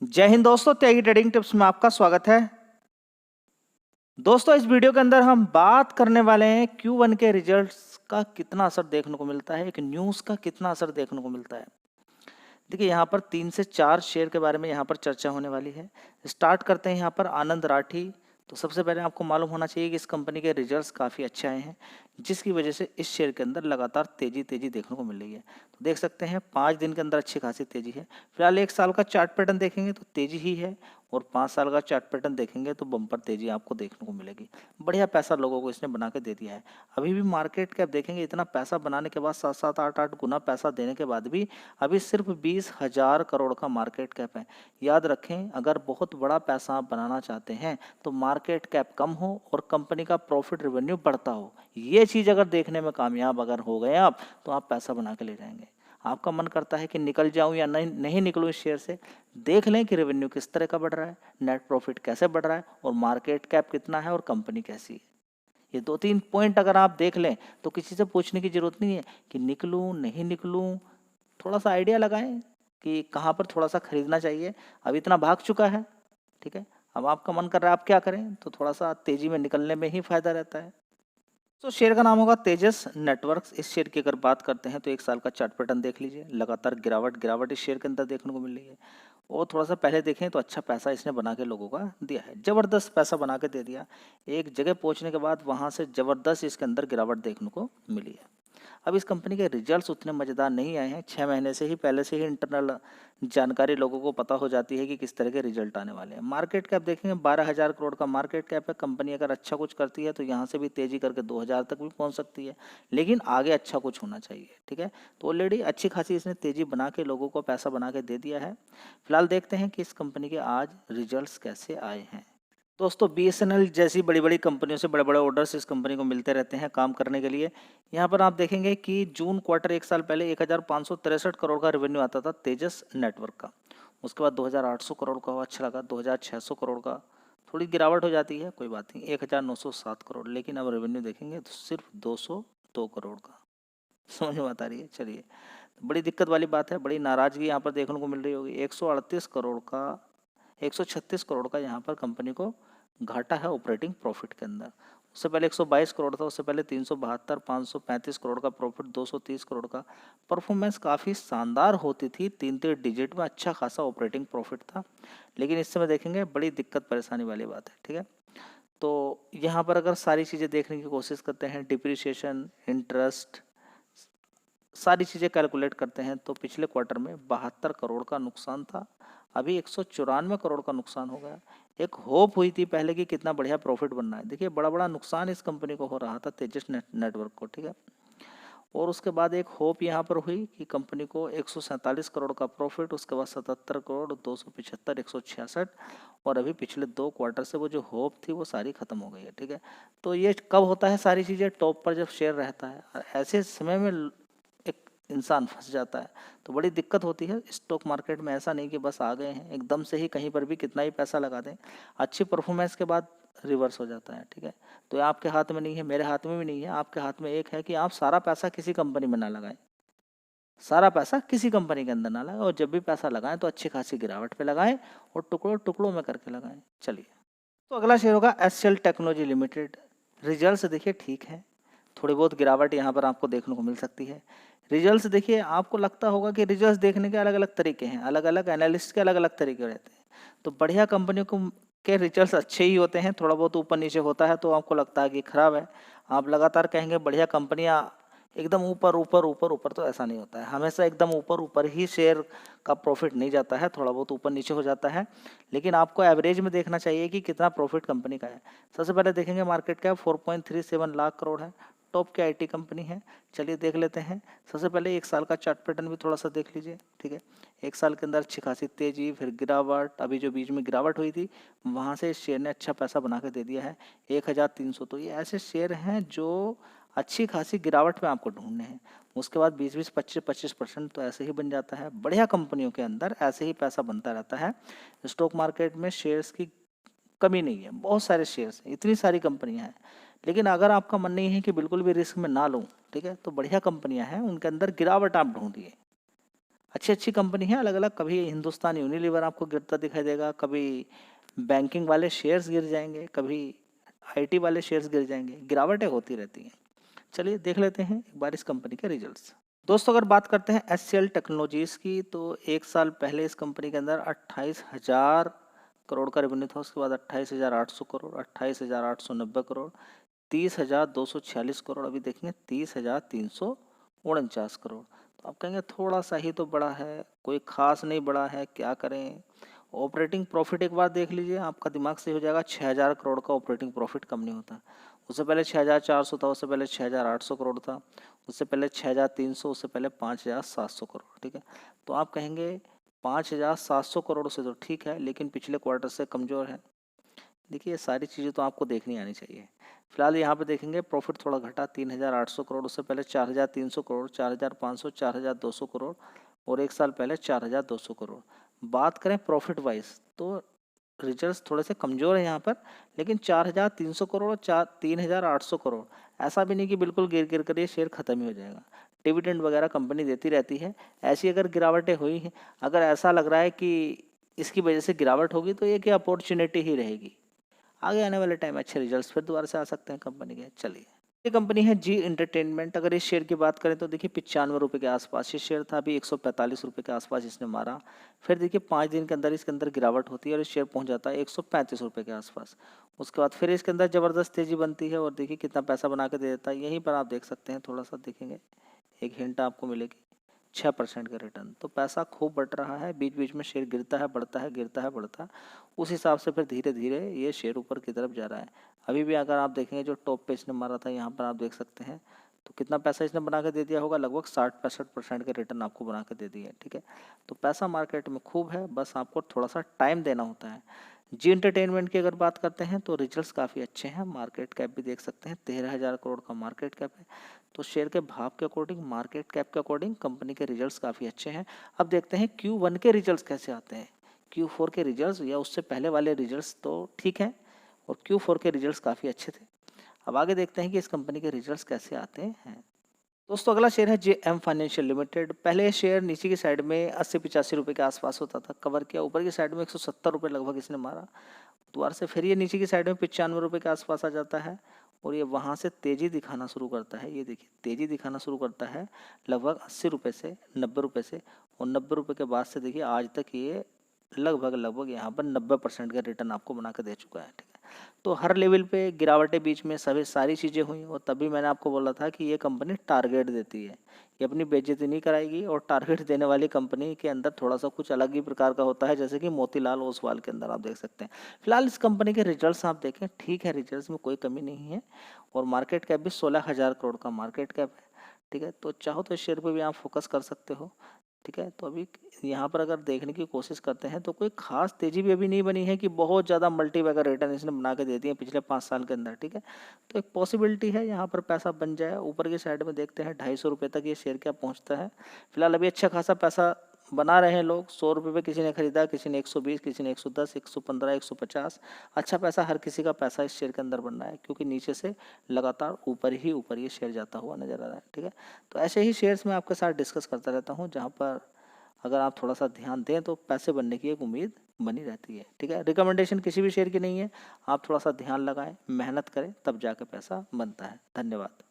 जय हिंद दोस्तों, त्यागी trading tips में आपका स्वागत है। दोस्तों, इस वीडियो के अंदर हम बात करने वाले हैं Q1 के रिजल्ट्स का कितना असर देखने को मिलता है, एक न्यूज़ का कितना असर देखने को मिलता है। देखिए, यहाँ पर 3 से 4 शेयर के बारे में यहाँ पर चर्चा होने वाली है। स्टार्ट करते हैं यहाँ पर आनंद राठी। तो सबसे पहले आपको मालूम होना चाहिए कि इस कंपनी के रिजल्ट्स काफ़ी अच्छे आए हैं, जिसकी वजह से इस शेयर के अंदर लगातार तेजी देखने को मिल रही है। तो देख सकते हैं 5 दिन के अंदर अच्छी खासी तेजी है। फिलहाल 1 साल का चार्ट पैटर्न देखेंगे तो तेजी ही है, और 5 साल का चार्ट पैटर्न देखेंगे तो बम्पर तेजी आपको देखने को मिलेगी। बढ़िया पैसा लोगों को इसने बना के दे दिया है। अभी भी मार्केट कैप देखेंगे, इतना पैसा बनाने के बाद 7-7, 8-8 गुना पैसा देने के बाद भी अभी सिर्फ 20,000 करोड़ का मार्केट कैप है। याद रखें, अगर बहुत बड़ा पैसा आप बनाना चाहते हैं तो मार्केट कैप कम हो और कंपनी का प्रॉफिट रेवेन्यू बढ़ता हो। ये चीज़ अगर देखने में कामयाब अगर हो गए आप, तो आप पैसा बना के ले जाएंगे। आपका मन करता है कि निकल जाऊं या नहीं निकलूं इस शेयर से, देख लें कि रेवेन्यू किस तरह का बढ़ रहा है, नेट प्रॉफिट कैसे बढ़ रहा है और मार्केट कैप कितना है और कंपनी कैसी है। ये 2-3 पॉइंट अगर आप देख लें तो किसी से पूछने की जरूरत नहीं है कि निकलूं नहीं निकलूं। थोड़ा सा आइडिया लगाएं कि कहाँ पर थोड़ा सा खरीदना चाहिए। अब इतना भाग चुका है, ठीक है। अब आपका मन कर रहा है आप क्या करें, तो थोड़ा सा तेजी में निकलने में ही फायदा रहता है। तो शेयर का नाम होगा तेजस नेटवर्क्स। इस शेयर की अगर बात करते हैं तो 1 साल का चार्ट पैटर्न देख लीजिए, लगातार गिरावट इस शेयर के अंदर देखने को मिल रही है। और थोड़ा सा पहले देखें तो अच्छा पैसा इसने बना के लोगों का दिया है, जबरदस्त पैसा बना के दे दिया। एक जगह पहुंचने के बाद वहां से जबरदस्त इसके अंदर गिरावट देखने को मिली है। अब इस कंपनी के रिजल्ट्स उतने मज़ेदार नहीं आए हैं। 6 महीने से ही पहले से ही इंटरनल जानकारी लोगों को पता हो जाती है कि किस तरह के रिजल्ट आने वाले हैं। मार्केट कैप देखेंगे, 12,000 करोड़ का मार्केट कैप है। कंपनी अगर अच्छा कुछ करती है तो यहाँ से भी तेजी करके 2,000 तक भी पहुँच सकती है, लेकिन आगे अच्छा कुछ होना चाहिए, ठीक है। तो ऑलरेडी अच्छी खासी इसने तेजी बना के लोगों को पैसा बना के दे दिया है। फिलहाल देखते हैं कि इस कंपनी के आज रिजल्ट्स कैसे आए हैं। दोस्तों, BSNL जैसी बड़ी बड़ी कंपनियों से बड़े बड़े ऑर्डर्स इस कंपनी को मिलते रहते हैं काम करने के लिए। यहाँ पर आप देखेंगे कि जून क्वार्टर 1 साल पहले 1,563 करोड़ का रेवेन्यू आता था तेजस नेटवर्क का। उसके बाद 2,800 करोड़ का हुआ, अच्छा लगा। 2,600 करोड़ का थोड़ी गिरावट हो जाती है, कोई बात नहीं। 1,907 करोड़, लेकिन अब रेवेन्यू देखेंगे तो सिर्फ 202 करोड़ का। समझ में आता रही है। चलिए, बड़ी दिक्कत वाली बात है, बड़ी नाराजगी यहाँ पर देखने को मिल रही होगी। 138 करोड़ का 136 करोड़ का यहाँ पर कंपनी को घाटा है ऑपरेटिंग प्रॉफिट के अंदर। उससे पहले 122 करोड़ था, उससे पहले 372, 535 करोड़ का प्रॉफिट, 230 करोड़ का। परफॉर्मेंस काफ़ी शानदार होती थी, 3 डिजिट में अच्छा खासा ऑपरेटिंग प्रॉफिट था। लेकिन इस समय देखेंगे बड़ी दिक्कत परेशानी वाली बात है, ठीक है। तो यहाँ पर अगर सारी चीज़ें देखने की कोशिश करते हैं, डिप्रिसिएशन, इंटरेस्ट, सारी चीज़ें कैलकुलेट करते हैं तो पिछले क्वार्टर में 72 करोड़ का नुकसान था, अभी 194 करोड़ का नुकसान हो गया। एक होप हुई थी पहले कि कितना बढ़िया प्रॉफिट बनना है। देखिए, बड़ा बड़ा नुकसान इस कंपनी को हो रहा था, तेजस नेटवर्क को, ठीक है। और उसके बाद एक होप यहाँ पर हुई कि कंपनी को 147 करोड़ का प्रॉफिट, उसके बाद 77 करोड़, 275, 166, और अभी पिछले 2 क्वार्टर से वो जो होप थी वो सारी खत्म हो गई है, ठीक है। तो ये कब होता है, सारी चीज़ें टॉप पर जब शेयर रहता है, ऐसे समय में एक इंसान फंस जाता है तो बड़ी दिक्कत होती है। स्टॉक मार्केट में ऐसा नहीं कि बस आ गए हैं एकदम से ही कहीं पर भी कितना ही पैसा लगा दें, अच्छी परफॉर्मेंस के बाद रिवर्स हो जाता है, ठीक है। तो ये आपके हाथ में नहीं है, मेरे हाथ में भी नहीं है। आपके हाथ में एक है कि आप सारा पैसा किसी कंपनी में ना लगाएं, सारा पैसा किसी कंपनी के अंदर ना लगाएं, और जब भी पैसा लगाएं तो अच्छी खासी गिरावट पे लगाएं और टुकड़ों टुकड़ों में करके लगाएं। चलिए, तो अगला शेयर होगा एचसीएल टेक्नोलॉजी लिमिटेड। रिजल्ट्स देखिए ठीक है, थोड़ी बहुत गिरावट यहाँ पर आपको देखने को मिल सकती है। रिजल्ट्स देखिए, आपको लगता होगा कि रिजल्ट्स देखने के अलग अलग तरीके हैं, अलग अलग एनालिस्ट के अलग अलग तरीके रहते हैं। तो बढ़िया कंपनियों को के रिजल्ट्स अच्छे ही होते हैं, थोड़ा बहुत ऊपर नीचे होता है तो आपको लगता है कि खराब है। आप लगातार कहेंगे बढ़िया कंपनियां एकदम ऊपर ऊपर ऊपर ऊपर, तो ऐसा नहीं होता है। हमेशा एकदम ऊपर ऊपर ही शेयर का प्रॉफिट नहीं जाता है, थोड़ा बहुत ऊपर नीचे हो जाता है। लेकिन आपको एवरेज में देखना चाहिए कि कितना प्रॉफिट कंपनी का है। सबसे पहले देखेंगे मार्केट कैप 4.37 लाख करोड़ है, टॉप की आईटी कंपनी है। चलिए देख लेते हैं। सबसे पहले 1 साल का चार्ट पैटर्न भी थोड़ा सा देख लीजिए, ठीक है। 1 साल के अंदर अच्छी खासी तेजी, फिर गिरावट, अभी जो बीच में गिरावट हुई थी वहाँ से इस शेयर ने अच्छा पैसा बना के दे दिया है 1,300। तो ये ऐसे शेयर हैं जो अच्छी खासी गिरावट में आपको ढूंढने हैं। उसके बाद 20-20, 25-25% तो ऐसे ही बन जाता है। बढ़िया कंपनियों के अंदर ऐसे ही पैसा बनता रहता है। स्टॉक मार्केट में शेयर्स की कमी नहीं है, बहुत सारे शेयर्स हैं, इतनी सारी कंपनियां हैं। लेकिन अगर आपका मन नहीं है कि बिल्कुल भी रिस्क में ना लूं, ठीक है, तो बढ़िया कंपनियां हैं, उनके अंदर गिरावट आप ढूंढिए। अच्छी अच्छी कंपनी है अलग अलग, कभी हिंदुस्तान यूनिलीवर आपको गिरता दिखाई देगा, कभी बैंकिंग वाले शेयर्स गिर जाएंगे, कभी आईटी वाले शेयर्स गिर जाएंगे, गिरावटें होती रहती हैं। चलिए देख लेते हैं एक बार इस कंपनी के रिजल्ट्स। दोस्तों अगर बात करते हैं एचसीएल टेक्नोलॉजीज की, तो एक साल पहले इस कंपनी के अंदर 28,000 करोड़ का रेवेन्यू था, उसके बाद 28,800 करोड़, 28,890 करोड़, 30,246 करोड़, अभी देखेंगे 30,349 करोड़। तो आप कहेंगे थोड़ा सा ही तो बड़ा है, कोई खास नहीं बड़ा है, क्या करें। ऑपरेटिंग प्रॉफिट एक बार देख लीजिए, आपका दिमाग से हो जाएगा। 6,000 करोड़ का ऑपरेटिंग प्रॉफिट कम नहीं होता। उससे पहले 6,400 था, उससे पहले 6,800 करोड़ था, उससे पहले 6,300, उससे पहले 5,700 करोड़। ठीक है, तो आप कहेंगे 5,700 करोड़ से तो ठीक है, लेकिन पिछले क्वार्टर से कमज़ोर है। देखिए ये सारी चीज़ें तो आपको देखनी आनी चाहिए। फिलहाल यहाँ पे देखेंगे प्रॉफिट थोड़ा घटा, 3,800 करोड़, उससे पहले 4,300 करोड़, 4,500, 4,200 करोड़, और एक साल पहले 4,200 करोड़। बात करें प्रॉफिट वाइज तो रिजल्ट्स थोड़े से कमज़ोर है यहाँ पर, लेकिन 4,300 करोड़, 3,800 करोड़, ऐसा भी नहीं कि बिल्कुल गिर गिर कर ये शेयर ख़त्म ही हो जाएगा। डिविडेंड वगैरह कंपनी देती रहती है। ऐसी अगर गिरावटें हुई हैं, अगर ऐसा लग रहा है कि इसकी वजह से गिरावट होगी, तो ये कि अपॉर्चुनिटी ही रहेगी। आगे आने वाले टाइम अच्छे रिजल्ट्स फिर दोबारा से आ सकते हैं कंपनी के। चलिए ये कंपनी है जी एंटरटेनमेंट। अगर इस शेयर की बात करें तो देखिए 95 रुपये के आसपास ये शेयर था, अभी 145 रुपये के आसपास इसने मारा। फिर देखिए 5 दिन के अंदर इसके अंदर गिरावट होती है और इस शेयर पहुंच जाता है 135 रुपये के आसपास। उसके बाद फिर इसके अंदर ज़बरदस्त तेज़ी बनती है और देखिए कितना पैसा बना के दे देता है। यहीं पर आप देख सकते हैं, थोड़ा सा देखेंगे एक हिंट आपको मिलेगी, 6% का रिटर्न। तो पैसा खूब बढ़ रहा है, बीच बीच में शेयर गिरता है, बढ़ता है, गिरता है, बढ़ता है। उस हिसाब से फिर धीरे धीरे ये शेयर ऊपर की तरफ जा रहा है। अभी भी अगर आप देखेंगे जो टॉप पे इसने मारा था, यहाँ पर आप देख सकते हैं, तो कितना पैसा इसने बना के दे दिया होगा, लगभग 60-65% का रिटर्न आपको बना के दे दिया है। ठीक है, तो पैसा मार्केट में खूब है, बस आपको थोड़ा सा टाइम देना होता है। जी एंटरटेनमेंट की अगर बात करते हैं तो रिजल्ट्स काफ़ी अच्छे हैं। मार्केट कैप भी देख सकते हैं, 13,000 करोड़ का मार्केट कैप है। तो शेयर के भाव के अकॉर्डिंग, मार्केट कैप के अकॉर्डिंग कंपनी के रिजल्ट्स काफ़ी अच्छे हैं। अब देखते हैं Q1 के रिजल्ट्स कैसे आते हैं। Q4 के रिजल्ट्स या उससे पहले वाले रिजल्ट्स तो ठीक हैं, और Q4 के रिजल्ट्स काफ़ी अच्छे थे। अब आगे देखते हैं कि इस कंपनी के रिजल्ट्स कैसे आते हैं। दोस्तों अगला शेयर है JM फाइनेंशियल लिमिटेड। पहले ये शेयर नीचे की साइड में 80-85 रुपये के आसपास होता था, कवर किया, ऊपर की साइड में 170 रुपये लगभग इसने मारा। दोबारा से फिर ये नीचे की साइड में 95 रुपये के आसपास आ जाता है, और ये वहाँ से तेज़ी दिखाना शुरू करता है। ये देखिए तेज़ी दिखाना शुरू करता है लगभग 80 रुपये से, 90 रुपये से, और 90 रुपये के बाद से देखिए आज तक ये लगभग यहाँ पर 90% का रिटर्न आपको बना के दे चुका है। ठीक है, तो हर लेवल पे गिरावटें बीच में सभी सारी चीज़ें हुई, और तभी मैंने आपको बोला था कि ये कंपनी टारगेट देती है, ये अपनी बेइज्जती नहीं कराएगी। और टारगेट देने वाली कंपनी के अंदर थोड़ा सा कुछ अलग ही प्रकार का होता है, जैसे कि मोतीलाल ओसवाल के अंदर आप देख सकते हैं। फिलहाल इस कंपनी के रिजल्ट्स आप देखें, ठीक है, रिजल्ट्स में कोई कमी नहीं है, और मार्केट कैप भी 16,000 करोड़ का मार्केट कैप है। ठीक है, तो चाहो तो इस शेयर पे भी आप फोकस कर सकते हो। ठीक है, तो अभी यहाँ पर अगर देखने की कोशिश करते हैं तो कोई खास तेज़ी भी अभी नहीं बनी है कि बहुत ज़्यादा मल्टीबैगर रिटर्न इसने बना के दे दिए पिछले 5 साल के अंदर। ठीक है, तो एक पॉसिबिलिटी है यहाँ पर पैसा बन जाए। ऊपर की साइड में देखते हैं 250 रुपये तक ये शेयर क्या पहुँचता है। फिलहाल अभी अच्छा खासा पैसा बना रहे हैं लोग। 100 रुपये पे किसी ने खरीदा, किसी ने 120, किसी ने 110, 115, 150। अच्छा पैसा, हर किसी का पैसा इस शेयर के अंदर बन रहा है, क्योंकि नीचे से लगातार ऊपर ये शेयर जाता हुआ नजर आ रहा है। ठीक है, तो ऐसे ही शेयर्स मैं आपके साथ डिस्कस करता रहता हूँ, जहाँ पर अगर आप थोड़ा सा ध्यान दें तो पैसे बनने की एक उम्मीद बनी रहती है। ठीक है, रिकमेंडेशन किसी भी शेयर की नहीं है, आप थोड़ा सा ध्यान लगाएं, मेहनत करें, तब जाकर पैसा बनता है। धन्यवाद।